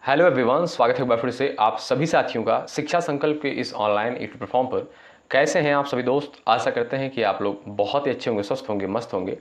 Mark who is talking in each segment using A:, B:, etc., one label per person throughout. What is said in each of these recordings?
A: Hello everyone, स्वागत है एक बार फिर से आप सभी साथियों का शिक्षा संकल्प के इस ऑनलाइन यूट्यूब प्लेटफॉर्म पर। कैसे हैं आप सभी दोस्त? आशा करते हैं कि आप लोग बहुत ही अच्छे होंगे, स्वस्थ होंगे, मस्त होंगे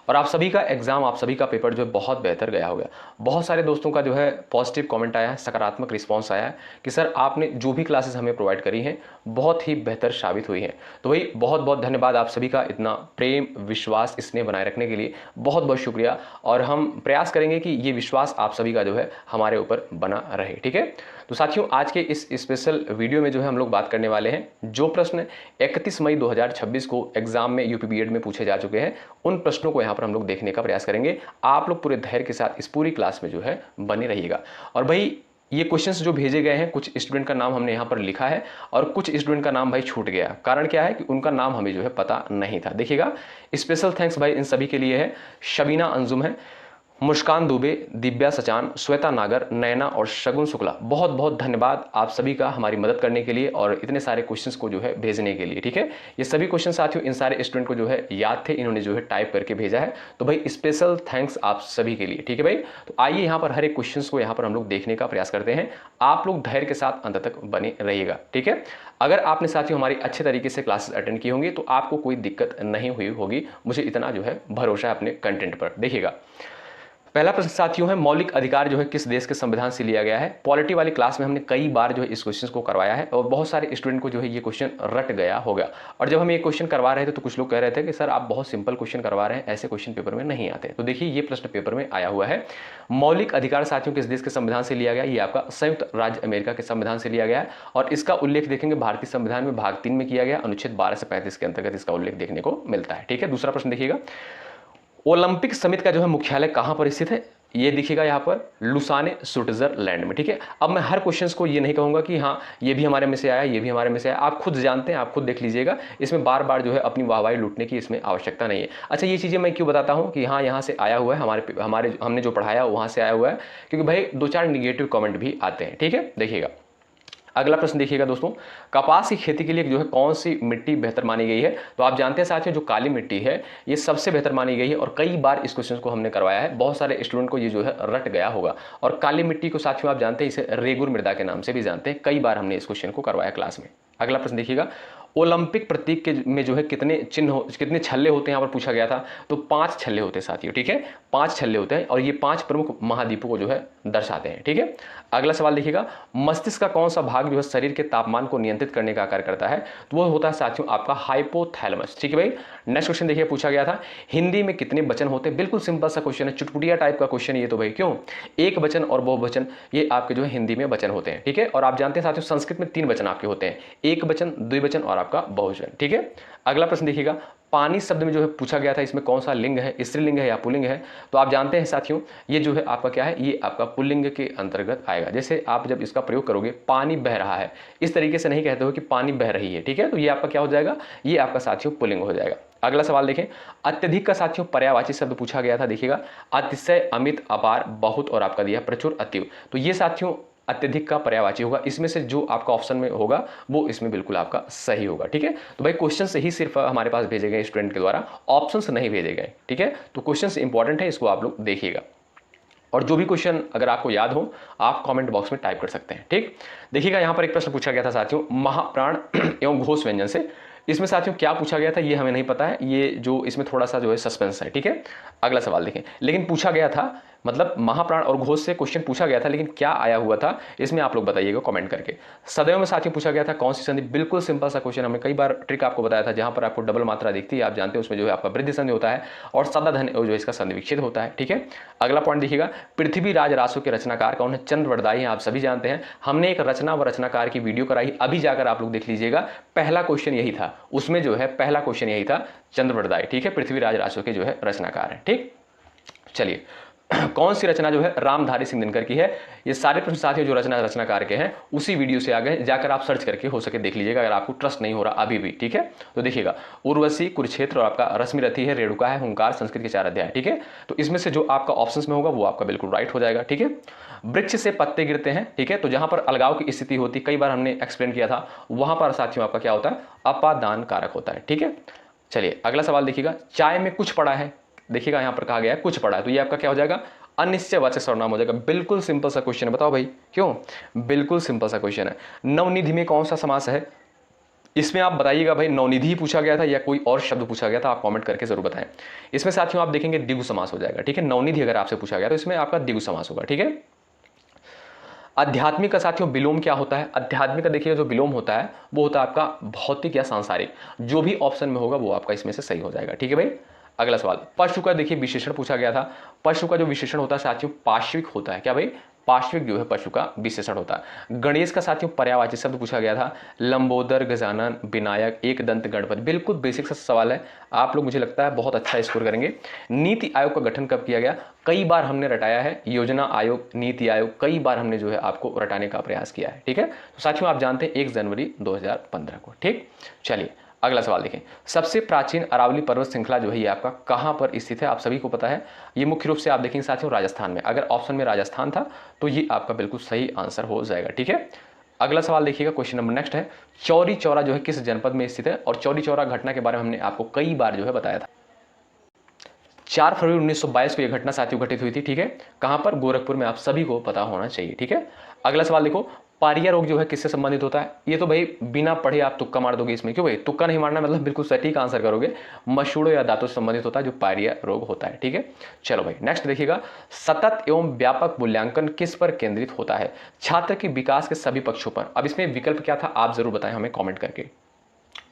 A: और आप सभी का एग्जाम, आप सभी का पेपर जो है बहुत बेहतर गया होगा। बहुत सारे दोस्तों का जो है पॉजिटिव कमेंट आया है, सकारात्मक रिस्पांस आया है कि सर आपने जो भी क्लासेस हमें प्रोवाइड करी हैं बहुत ही बेहतर साबित हुई हैं। तो भाई बहुत बहुत धन्यवाद आप सभी का इतना प्रेम विश्वास इसने बनाए रखने के लिए, बहुत बहुत शुक्रिया। और हम प्रयास करेंगे कि ये विश्वास आप सभी का जो है हमारे ऊपर बना रहे। ठीक है, तो साथियों आज के इस स्पेशल वीडियो में जो है हम लोग बात करने वाले हैं जो प्रश्न 31 मई 2026 को एग्जाम में यूपी बीएड में पूछे जा चुके हैं, उन प्रश्नों को यहाँ पर हम लोग देखने का प्रयास करेंगे। आप लोग पूरे धैर्य के साथ इस पूरी क्लास में जो है बने रहिएगा। और भाई ये क्वेश्चंस जो भेजे गए हैं, कुछ स्टूडेंट का नाम हमने यहाँ पर लिखा है और कुछ स्टूडेंट का नाम भाई छूट गया। कारण क्या है कि उनका नाम हमें जो है पता नहीं था। देखिएगा, स्पेशल थैंक्स भाई इन सभी के लिए है। शबीना अंजुम है, मुस्कान दुबे, दिव्या सचान, श्वेता नागर, नैना और शगुन शुक्ला, बहुत बहुत धन्यवाद आप सभी का हमारी मदद करने के लिए और इतने सारे क्वेश्चंस को जो है भेजने के लिए। ठीक है, ये सभी क्वेश्चन साथियों इन सारे स्टूडेंट को जो है याद थे, इन्होंने जो है टाइप करके भेजा है। तो भाई स्पेशल थैंक्स आप सभी के लिए। ठीक है भाई, तो आइए यहाँ पर हर एक क्वेश्चन को यहाँ पर हम लोग देखने का प्रयास करते हैं। आप लोग धैर्य के साथ अंत तक बने रहिएगा। ठीक है, अगर आपने साथियों हमारी अच्छे तरीके से क्लासेस अटेंड की होंगी तो आपको कोई दिक्कत नहीं हुई होगी, मुझे इतना जो है भरोसा है अपने कंटेंट पर। देखिएगा, पहला प्रश्न साथियों है, मौलिक अधिकार जो है किस देश के संविधान से लिया गया है। पॉलिटी वाली क्लास में हमने कई बार जो है इस क्वेश्चन को करवाया है और बहुत सारे स्टूडेंट को जो है ये क्वेश्चन रट गया होगा। और जब हम ये क्वेश्चन करवा रहे थे तो कुछ लोग कह रहे थे कि सर आप बहुत सिंपल क्वेश्चन करवा रहे हैं, ऐसे क्वेश्चन पेपर में नहीं आते। तो देखिए ये प्रश्न पेपर में आया हुआ है। मौलिक अधिकार साथियों किस देश के संविधान से लिया गया? ये आपका संयुक्त राज्य अमेरिका के संविधान से लिया गया है और इसका उल्लेख देखेंगे भारतीय संविधान में भाग 3 में किया गया, अनुच्छेद 12 से 35 के अंतर्गत इसका उल्लेख देखने को मिलता है। ठीक है, दूसरा प्रश्न देखिएगा, ओलंपिक समिति का जो है मुख्यालय कहां पर स्थित है? ये दिखेगा यहाँ पर लुसाने स्विट्जरलैंड में। ठीक है, अब मैं हर क्वेश्चंस को ये नहीं कहूंगा कि हाँ ये भी हमारे में से आया, ये भी हमारे में से आया। आप खुद जानते हैं, आप खुद देख लीजिएगा, इसमें बार बार जो है अपनी वाहवाही लूटने की इसमें आवश्यकता नहीं है। अच्छा, ये चीज़ें मैं क्यों बताता हूँ कि हाँ यहाँ से आया हुआ है, हमारे हमने जो पढ़ाया वहाँ से आया हुआ है, क्योंकि भाई 2-4 निगेटिव कमेंट भी आते हैं। ठीक है, देखिएगा अगला प्रश्न देखिएगा दोस्तों, कपास की खेती के लिए जो है कौन सी मिट्टी बेहतर मानी गई है? तो आप जानते हैं साथियों जो काली मिट्टी है ये सबसे बेहतर मानी गई है और कई बार इस क्वेश्चन को हमने करवाया है, बहुत सारे स्टूडेंट को ये जो है रट गया होगा। और काली मिट्टी को साथियों आप जानते हैं इसे रेगुर मृदा के नाम से भी जानते हैं, कई बार हमने इस क्वेश्चन को करवाया क्लास में। अगला प्रश्न देखिएगा, ओलंपिक प्रतीक के में जो है कितने चिन्ह कितने छल्ले होते हैं? यहाँ पर पूछा गया था। तो 5 छल्ले होते हैं साथियों। ठीक है, 5 छल्ले होते हैं और ये 5 प्रमुख महाद्वीपों को जो है दर्शाते हैं। ठीक है, अगला सवाल देखिएगा, मस्तिष्क का कौन सा भाग जो है शरीर के तापमान को नियंत्रित करने का कार्य करता है? तो वो होता है साथियों आपका हाइपोथैलेमस। ठीक है भाई, नेक्स्ट क्वेश्चन देखिए, पूछा गया था हिंदी में कितने वचन होते हैं? बिल्कुल सिंपल सा क्वेश्चन है, चुटपुटिया टाइप का क्वेश्चन ये। तो भाई क्यों? एक वचन और बहुवचन ये आपके जो है हिंदी में वचन होते हैं। ठीक है, और आप जानते हैं साथियों संस्कृत में 3 वचन आपके होते हैं, एक वचन, द्विवचन और आपका बहुवचन। ठीक है, अगला प्रश्न देखिएगा, पानी शब्द में जो है पूछा गया था इसमें कौन सा लिंग है, स्त्रीलिंग है या पुल्लिंग है? तो आप जानते हैं साथियों ये जो है आपका क्या है, ये आपका पुल्लिंग के अंतर्गत आएगा। जैसे आप जब इसका प्रयोग करोगे, पानी बह रहा है, इस तरीके से नहीं कहते हो कि पानी बह रही है। ठीक है, तो ये आपका क्या हो जाएगा, ये आपका साथियों पुल्लिंग हो जाएगा। अगला सवाल देखें, अत्यधिक का साथियों पर्यायवाची शब्द पूछा गया था। देखिएगा, अतिशय, अमित, अपार, बहुत और आपका दिया प्रचुर, अतीव। तो ये साथियों अत्यधिक का पर्यायवाची होगा। इसमें से जो आपका ऑप्शन में होगा वो इसमें बिल्कुल आपका सही होगा। ठीक है, तो भाई क्वेश्चन से ही सिर्फ हमारे पास भेजे गए स्टूडेंट के द्वारा, ऑप्शंस नहीं भेजे गए। ठीक है, तो क्वेश्चन इंपॉर्टेंट है, इसको आप लोग देखिएगा और जो भी क्वेश्चन अगर आपको याद हो आप कमेंट बॉक्स में टाइप कर सकते हैं। ठीक, देखिएगा यहाँ पर एक प्रश्न पूछा गया था साथियों महाप्राण एवं घोष व्यंजन से। इसमें साथियों क्या पूछा गया था ये हमें नहीं पता है, ये जो इसमें थोड़ा सा जो है सस्पेंस है। ठीक है, अगला सवाल देखें, लेकिन पूछा गया था, मतलब महाप्राण और घोष से क्वेश्चन पूछा गया था, लेकिन क्या आया हुआ था इसमें आप लोग बताइएगा कमेंट करके। सदैव में साथियों पूछा गया था कौन सी संधि? बिल्कुल सिंपल सा क्वेश्चन, हमने कई बार ट्रिक आपको बताया था, जहां पर आपको डबल मात्रा दिखती है आप जानते हैं उसमें जो है आपका वृद्धि संधि होता है और सदा धन जो है इसका संधि विच्छेद होता है। ठीक है, अगला पॉइंट देखिएगा, पृथ्वी राज रासो के रचनाकार कौन है? चंद्रवरदाई हैं, आप सभी जानते हैं। हमने एक रचना व रचनाकार की वीडियो कराई, अभी जाकर आप लोग देख लीजिएगा, पहला क्वेश्चन यही था, उसमें जो है पहला क्वेश्चन यही था, चंद्रवरदाई। ठीक है, पृथ्वी राज रासो के जो है रचनाकार है। ठीक, चलिए कौन सी रचना जो है रामधारी सिंह दिनकर की है? ये सारे प्रश्न साथियों जो रचनाकार के हैं उसी वीडियो से आ गए, जाकर आप सर्च करके हो सके देख लीजिएगा अगर आपको ट्रस्ट नहीं हो रहा अभी भी। ठीक है, तो देखिएगा, उर्वशी, कुरुक्षेत्र और आपका रश्मिरथी है, रेणुका है, हुंकार, संस्कृत के 4 अध्याय। ठीक है, तो इसमें से जो आपका ऑप्शंस में होगा वो आपका बिल्कुल राइट हो जाएगा। ठीक है, वृक्ष से पत्ते गिरते हैं। ठीक है, तो जहां पर अलगाव की स्थिति होती, कई बार हमने एक्सप्लेन किया था, वहां पर साथियों आपका क्या होता है, अपादान कारक होता है। ठीक है, चलिए अगला सवाल देखिएगा, चाय में कुछ पड़ा है। देखिएगा यहाँ पर कहा गया है कुछ पड़ा है, तो ये आपका क्या हो जाएगा, अनिश्चयवाचक सर्वनाम हो जाएगा। बिल्कुल सिंपल सा क्वेश्चन है, बताओ भाई क्यों? बिल्कुल सिंपल सा क्वेश्चन है। नवनिधि में कौन सा समास है? इसमें आप बताइएगा भाई, नवनिधि पूछा गया था या कोई और शब्द पूछा गया था? आप कमेंट करके जरूर बताएं। इसमें साथियों आप देखेंगे द्विगु समास हो जाएगा, ठीक है। नवनिधि अगर आपसे पूछा गया तो इसमें आपका द्विगु समास होगा, ठीक है। आध्यात्मिक का साथियों विलोम क्या होता है? आध्यात्मिक का देखिएगा जो विलोम होता है वो होता है आपका भौतिक या सांसारिक। जो भी ऑप्शन में होगा वो आपका इसमें से सही हो जाएगा, ठीक है भाई। अगला सवाल, पशु का देखिए विशेषण पूछा गया था। पशु का जो विशेषण होता है साथियों पार्श्विक होता है। क्या भाई? पार्श्विक जो है पशु का विशेषण होता है। गणेश का साथियों पर्यायवाची शब्द पूछा गया था। लंबोदर, गजानन, विनायक, एक दंत गणपति। बिल्कुल बेसिक सा सवाल है, आप लोग मुझे लगता है बहुत अच्छा स्कोर करेंगे। नीति आयोग का गठन कब किया गया? कई बार हमने रटाया है, योजना आयोग, नीति आयोग, कई बार हमने जो है आपको रटाने का प्रयास किया है, ठीक है। तो साथियों आप जानते हैं 1 जनवरी 2015 को, ठीक। चलिए अगला सवाल देखें। सबसे प्राचीन अरावली पर्वत श्रृंखला जो है ये आपका कहां पर स्थित है? आप सभी को पता है, ये मुख्य रूप से आप देखेंगे साथियों राजस्थान में। अगर ऑप्शन में राजस्थान था तो ये आपका बिल्कुल सही आंसर हो जाएगा, ठीक है। अगला सवाल देखिएगा, क्वेश्चन नंबर नेक्स्ट है, चौरी चौरा जो है किस जनपद में स्थित है? और चौरी चौरा घटना के बारे में हमने आपको कई बार जो है बताया था। 4 फरवरी 1922 को यह घटना साथियों घटित हुई थी, ठीक है। कहां पर? गोरखपुर में। आप सभी को पता होना चाहिए, ठीक है। अगला सवाल देखो, पारिया रोग जो है किससे संबंधित होता है? ये तो भाई बिना पढ़े आप तुक्का मार दोगे इसमें। क्यों भाई? तुक्का नहीं मारना, मतलब बिल्कुल सटीक आंसर करोगे। मसूड़ों या दांतों से संबंधित होता है जो पारिया रोग होता है, ठीक है। चलो भाई नेक्स्ट देखिएगा, सतत एवं व्यापक मूल्यांकन किस पर केंद्रित होता है? छात्र के विकास के सभी पक्षों पर। अब इसमें विकल्प क्या था आप जरूर बताएं हमें कॉमेंट करके।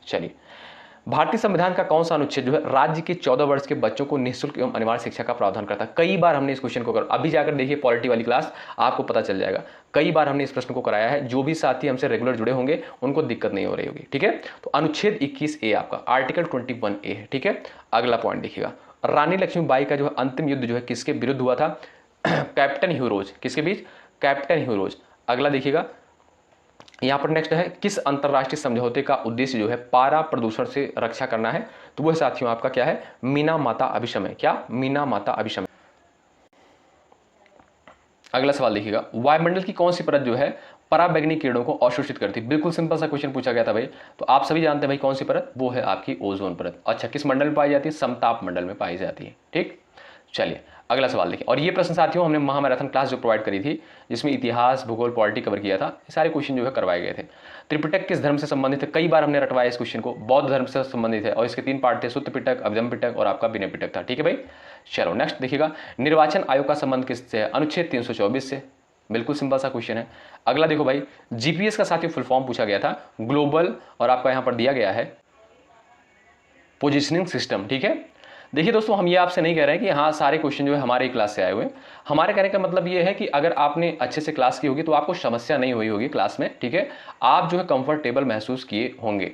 A: चलिए, भारतीय संविधान का कौन सा अनुच्छेद जो है राज्य के 14 वर्ष के बच्चों को निःशुल्क एवं अनिवार्य शिक्षा का प्रावधान करता है? कई बार हमने इस क्वेश्चन को अभी जाकर देखिए पॉलिटी वाली क्लास, आपको पता चल जाएगा। कई बार हमने इस प्रश्न को कराया है। जो भी साथी हमसे रेगुलर जुड़े होंगे उनको दिक्कत नहीं हो रही होगी, ठीक है। तो अनुच्छेद 21A आपका आर्टिकल 21A है, ठीक है। अगला पॉइंट देखिएगा, रानी लक्ष्मीबाई का जो है अंतिम युद्ध जो है किसके विरुद्ध हुआ था? कैप्टन ह्यू रोज। किसके बीच? कैप्टन ह्यू रोज। अगला देखिएगा, यहां पर नेक्स्ट है, किस अंतरराष्ट्रीय समझौते का उद्देश्य जो है पारा प्रदूषण से रक्षा करना है? तो वह साथियों आपका क्या है? मीना-माता अभिशमन। क्या? मीना-माता अभिशमन। अगला सवाल देखिएगा, वायुमंडल की कौन सी परत जो है पराबैंगनी किरणों को अवशोषित करती है? बिल्कुल सिंपल सा क्वेश्चन पूछा गया था भाई। तो आप सभी जानते हैं भाई कौन सी परत? वो है आपकी ओजोन परत। अच्छा, किस मंडल में पाई जाती है? समताप मंडल में पाई जाती है, ठीक। चलिए अगला सवाल देखिए, और ये प्रश्न साथियों हमने महामैराथन क्लास जो प्रोवाइड करी थी जिसमें इतिहास, भूगोल, पॉलिटी कवर किया था, ये सारे क्वेश्चन जो है करवाए गए थे। त्रिपिटक किस धर्म से संबंधित है? कई बार हमने रटवाया इस क्वेश्चन को। बौद्ध धर्म से संबंधित है और इसके 3 पार्ट थे, सुत्त पिटक, अभिधम पिटक और आपका विनय पिटक था, ठीक है भाई। चलो नेक्स्ट देखिएगा, निर्वाचन आयोग का संबंध किससे है? अनुच्छेद 324 से। बिल्कुल सिंपल सा क्वेश्चन है। अगला देखो भाई, जीपीएस का साथियों फुल फॉर्म पूछा गया था, ग्लोबल, और आपका यहां पर दिया गया है पोजिशनिंग सिस्टम, ठीक है। देखिए दोस्तों, हम ये आपसे नहीं कह रहे हैं कि हाँ सारे क्वेश्चन जो है हमारे क्लास से आए हुए हैं। हमारे कहने का मतलब ये है कि अगर आपने अच्छे से क्लास की होगी तो आपको समस्या नहीं हुई होगी क्लास में, ठीक है। आप जो है कंफर्टेबल महसूस किए होंगे।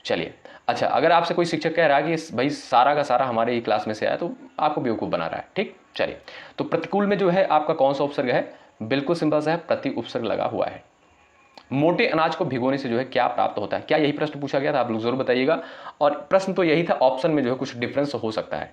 A: चलिए अच्छा, अगर आपसे कोई शिक्षक कह रहा है कि भाई सारा का सारा हमारे ही क्लास में से आया तो आपको बेवकूफ़ बना रहा है, ठीक। चलिए, तो प्रतिकूल में जो है आपका कौन सा उपसर्ग है? बिल्कुल सिंपल सा है, प्रति उपसर्ग लगा हुआ है। मोटे अनाज को भिगोने से जो है क्या प्राप्त होता है? क्या यही प्रश्न पूछा गया था? आप लोग जरूर बताइएगा। और प्रश्न तो यही था, ऑप्शन में जो है कुछ डिफरेंस हो सकता है,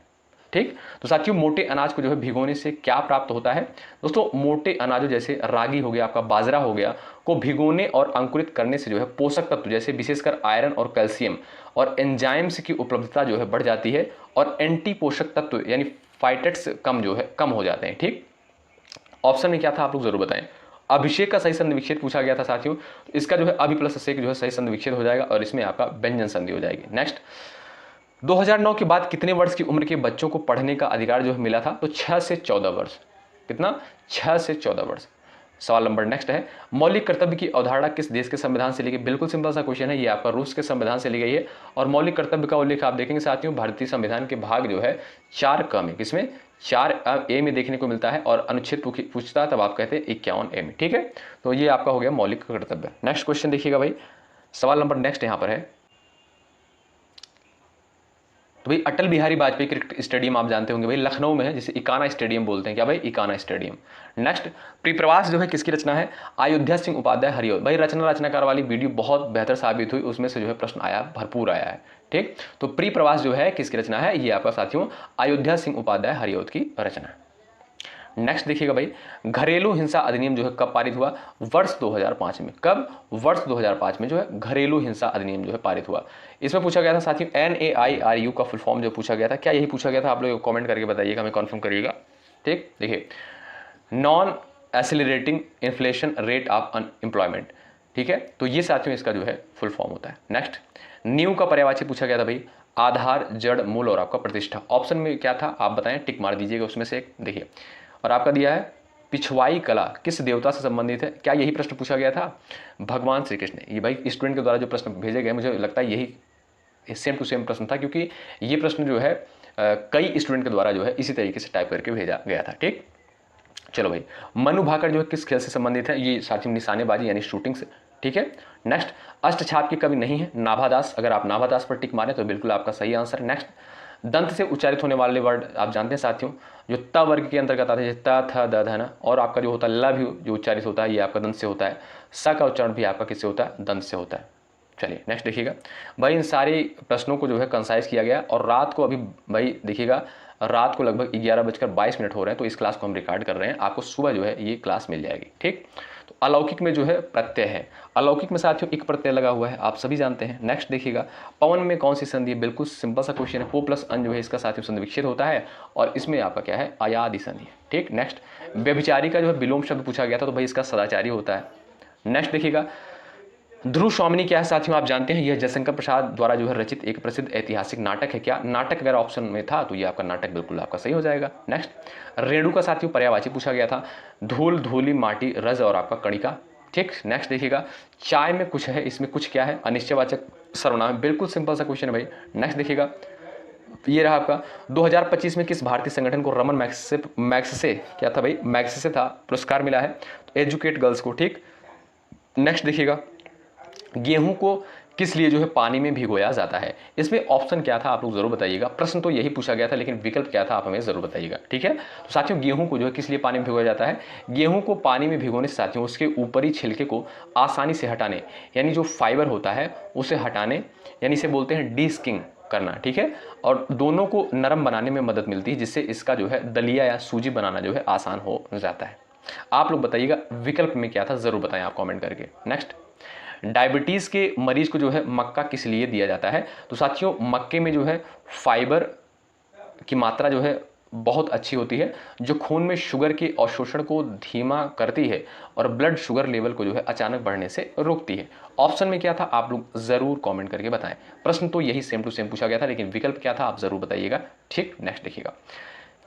A: ठीक। तो साथियों, मोटे अनाज को जो है भिगोने से क्या प्राप्त होता है? दोस्तों, मोटे अनाजों जैसे रागी हो गया, आपका बाजरा हो गया, को भिगोने और अंकुरित करने से जो है पोषक तत्व जैसे विशेषकर आयरन और कैल्शियम और एंजाइम्स की उपलब्धता जो है बढ़ जाती है और एंटी पोषक तत्व यानी फाइटेट्स कम हो जाते हैं, ठीक। ऑप्शन में क्या था आप लोग जरूर बताएं। अभिषेक का सही संधि विच्छेद पूछा गया था साथियों, इसका जो है अभि प्लस शेक जो है सही संधि विच्छेद हो जाएगा और इसमें आपका व्यंजन संधि हो जाएगी। नेक्स्ट, 2009 के बाद कितने वर्ष की उम्र के बच्चों को पढ़ने का अधिकार जो है मिला था? तो 6 से 14 वर्ष। कितना? 6 से 14 वर्ष। सवाल नंबर नेक्स्ट है, मौलिक कर्तव्य की अवधारणा किस देश के संविधान से ली गई? बिल्कुल सिंपल सा क्वेश्चन है, ये आपका रूस के संविधान से ली गई है। और मौलिक कर्तव्य का उल्लेख आप देखेंगे साथियों भारतीय संविधान के भाग जो है 4 में, किसमें? 4A में देखने को मिलता है और अनुच्छेद पूछता है तब आप कहते हैं 51A में, ठीक है। तो ये आपका हो गया मौलिक कर्तव्य। नेक्स्ट क्वेश्चन देखिएगा भाई, सवाल नंबर नेक्स्ट यहां पर है, तो भाई अटल बिहारी वाजपेयी क्रिकेट स्टेडियम आप जानते होंगे भाई लखनऊ में है, जिसे इकाना स्टेडियम बोलते हैं। क्या भाई? इकाना स्टेडियम। नेक्स्ट, प्रिप्रवास जो है किसकी रचना है? अयोध्या सिंह उपाध्याय हरिओ। भाई रचनाकार वाली वीडियो बहुत बेहतर साबित हुई, उसमें से जो है प्रश्न आया, भरपूर आया है, ठीक। तो प्रिप्रवास जो है किसकी रचना है? ये आपका साथियों अयोध्या सिंह उपाध्याय हरिओ की रचना है। नेक्स्ट देखिएगा भाई, घरेलू हिंसा अधिनियम जो है कब पारित हुआ? वर्ष 2005 में। कब? वर्ष 2005 में जो है घरेलू हिंसा अधिनियम जो है पारित हुआ। इसमें पूछा गया था साथियों NAIRU का फुल फॉर्म जो पूछा गया था, क्या यही पूछा गया था? आप लोग कमेंट करके बताइएगा, हमें कन्फर्म करिएगा। ठीक, देखिए non accelerating inflation rate of unemployment, ठीक है, तो ये साथियों इसका जो है फुल फॉर्म होता है। नेक्स्ट, न्यू का पर्यायवाची पूछा गया था भाई, आधार, जड़, मूल और आपका प्रतिष्ठा। ऑप्शन में क्या था आप बताएं, टिक मार दीजिएगा उसमें से एक, देखिए। और आपका दिया है पिछवाई कला किस देवता से संबंधित है, क्या यही प्रश्न पूछा गया था? भगवान श्री कृष्ण। ये भाई स्टूडेंट के द्वारा जो प्रश्न भेजे गए, मुझे लगता है यही सेम टू सेम प्रश्न था, क्योंकि ये प्रश्न जो है कई स्टूडेंट के द्वारा जो है इसी तरीके से टाइप करके भेजा गया था। ठीक, चलो भाई, मनु भाकर जो है किस खेल से संबंधित है? ये साथियों निशानेबाजी यानी शूटिंग से। ठीक है, नेक्स्ट, अष्टछाप के कवि नहीं है नाभादास। अगर आप नाभादास पर टिक मारें तो बिल्कुल आपका सही आंसर। नेक्स्ट, दंत से उच्चारित होने वाले वर्ड आप जानते हैं साथियों, जो त वर्ग के अंतर्गत आते हैं, त थ द ध न, और आपका जो होता है ल भी जो उच्चारित होता है ये आपका दंत से होता है। स का उच्चारण भी आपका किससे होता है? दंत से होता है। चलिए नेक्स्ट देखिएगा भाई, इन सारे प्रश्नों को जो है कंसाइज किया गया, और रात को अभी भाई देखिएगा रात को लगभग 11:22 हो रहे हैं, तो इस क्लास को हम रिकॉर्ड कर रहे हैं, आपको सुबह जो है ये क्लास मिल जाएगी। ठीक, तो अलौकिक में जो है प्रत्यय है, अलौकिक में साथियों एक प्रत्यय लगा हुआ है, आप सभी जानते हैं। नेक्स्ट देखिएगा, पवन में कौन सी संधि है? बिल्कुल सिंपल सा क्वेश्चन है, पो प्लस अन जो है इसका साथियों संधि विच्छेद होता है, और इसमें आपका क्या है? अयादि संधि है। ठीक, नेक्स्ट, व्यभिचारी का जो है विलोम शब्द पूछा गया था, तो भाई इसका सदाचारी होता है। नेक्स्ट देखिएगा, ध्रुव स्वामिनी क्या है साथियों? आप जानते हैं यह जयशंकर प्रसाद द्वारा जो है रचित एक प्रसिद्ध ऐतिहासिक नाटक है। क्या नाटक अगर ऑप्शन में था तो ये आपका नाटक बिल्कुल आपका सही हो जाएगा। नेक्स्ट, रेणु का साथियों पर्यायवाची पूछा गया था, धूल, धूलि, माटी, रज और आपका कणिका। ठीक, नेक्स्ट देखिएगा, चाय में कुछ है, इसमें कुछ क्या है? अनिश्चयवाचक सर्वनाम। बिल्कुल सिंपल सा क्वेश्चन है भाई। नेक्स्ट देखिएगा, ये रहा आपका 2025 में किस भारतीय संगठन को रमन मैग्सेसे क्या था भाई? मैग्सेसे था, पुरस्कार मिला है, तो एजुकेट गर्ल्स को। ठीक, नेक्स्ट देखिएगा, गेहूं को किस लिए जो है पानी में भिगोया जाता है? इसमें ऑप्शन क्या था आप लोग जरूर बताइएगा। प्रश्न तो यही पूछा गया था, लेकिन विकल्प क्या था आप हमें जरूर बताइएगा। ठीक है, तो साथियों गेहूं को जो है किस लिए पानी में भिगोया जाता है? गेहूं को पानी में भिगोने से साथियों उसके ऊपरी छिलके को आसानी से हटाने, यानी जो फाइबर होता है उसे हटाने, यानी इसे बोलते हैं डीस्किंग करना। ठीक है, और दोनों को नरम बनाने में मदद मिलती है, जिससे इसका जो है दलिया या सूजी बनाना जो है आसान हो जाता है। आप लोग बताइएगा विकल्प में क्या था, जरूर बताएं आप कमेंट करके। नेक्स्ट, डायबिटीज़ के मरीज को जो है मक्का किस लिए दिया जाता है? तो साथियों मक्के में जो है फाइबर की मात्रा जो है बहुत अच्छी होती है, जो खून में शुगर के अवशोषण को धीमा करती है और ब्लड शुगर लेवल को जो है अचानक बढ़ने से रोकती है। ऑप्शन में क्या था आप लोग जरूर कमेंट करके बताएं। प्रश्न तो यही सेम टू सेम पूछा गया था, लेकिन विकल्प क्या था आप जरूर बताइएगा। ठीक, नेक्स्ट देखिएगा,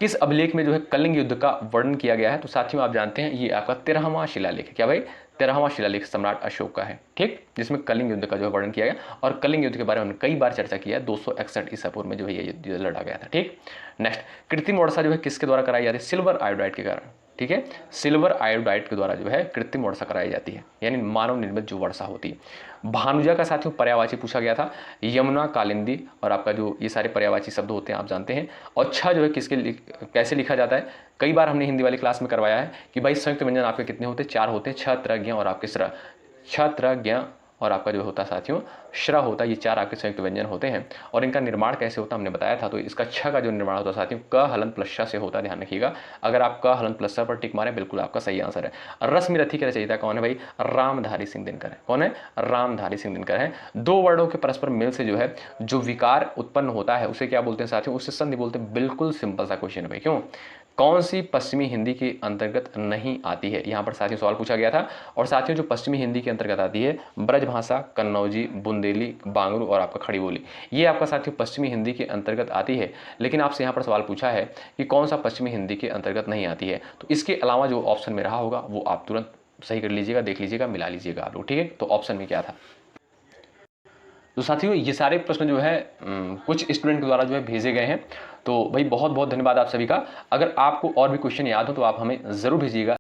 A: किस अभिलेख में जो है कलिंग युद्ध का वर्णन किया गया है? तो साथियों आप जानते हैं ये आपका 13वां शिलालेख है। क्या भाई? 13वां शिलालेख सम्राट अशोक का है। ठीक, जिसमें कलिंग युद्ध का जो है वर्णन किया गया, और कलिंग युद्ध के बारे में कई बार चर्चा किया है। 261 ईसा पूर्व में जो है ये युद्ध लड़ा गया था। ठीक, नेक्स्ट, कृत्रिम वर्षा जो है किसके द्वारा कराई जाती है? सिल्वर आयोडाइड के कारण। ठीक है, सिल्वर आयोडाइड के द्वारा जो है कृत्रिम वर्षा कराई जाती है, यानी मानव निर्मित जो वर्षा होती है। भानुजा का साथियों पर्यायवाची पूछा गया था, यमुना, कालिंदी, और आपका जो ये सारे पर्यायवाची शब्द होते हैं आप जानते हैं। और छ जो है कैसे लिखा जाता है? कई बार हमने हिंदी वाली क्लास में करवाया है कि भाई संयुक्त व्यंजन आपके कितने होते हैं? 4 होते हैं, छ, त्र, ज्ञ और आपके स्र। छ, त्र, ज्ञ और आपका जो होता है साथियों श्र होता है। ये 4 आपके संयुक्त व्यंजन होते हैं, और इनका निर्माण कैसे होता है हमने बताया था। तो इसका छ का जो निर्माण होता है साथियों क हलन प्लस श से होता है, ध्यान रखिएगा। अगर आप क हलन प्लस श पर टिक मारे बिल्कुल आपका सही आंसर है। रश्मि रथी का रचयिता कौन है भाई? रामधारी सिंह दिनकर है। कौन है? रामधारी सिंह दिनकर है। 2 वर्णों के परस्पर मेल से जो है जो विकार उत्पन्न होता है उसे क्या बोलते हैं साथियों? उसे संधि बोलते हैं। बिल्कुल सिंपल सा क्वेश्चन है भाई। क्यों? कौन सी पश्चिमी हिंदी के अंतर्गत नहीं आती है? यहाँ पर साथियों सवाल पूछा गया था। और साथियों जो पश्चिमी हिंदी के अंतर्गत आती है, ब्रजभाषा, कन्नौजी, बुंदेली, बांगरू और आपका खड़ी बोली, ये आपका साथियों पश्चिमी हिंदी के अंतर्गत आती है। लेकिन आपसे यहाँ पर सवाल पूछा है कि कौन सा पश्चिमी हिंदी के अंतर्गत नहीं आती है, तो इसके अलावा जो ऑप्शन में रहा होगा वो आप तुरंत सही कर लीजिएगा, देख लीजिएगा, मिला लीजिएगा आप लोग। ठीक है, तो ऑप्शन में क्या था? तो साथियों ये सारे प्रश्न जो है कुछ स्टूडेंट के द्वारा जो है भेजे गए हैं। तो भाई बहुत बहुत धन्यवाद आप सभी का। अगर आपको और भी क्वेश्चन याद हो तो आप हमें ज़रूर भेजिएगा।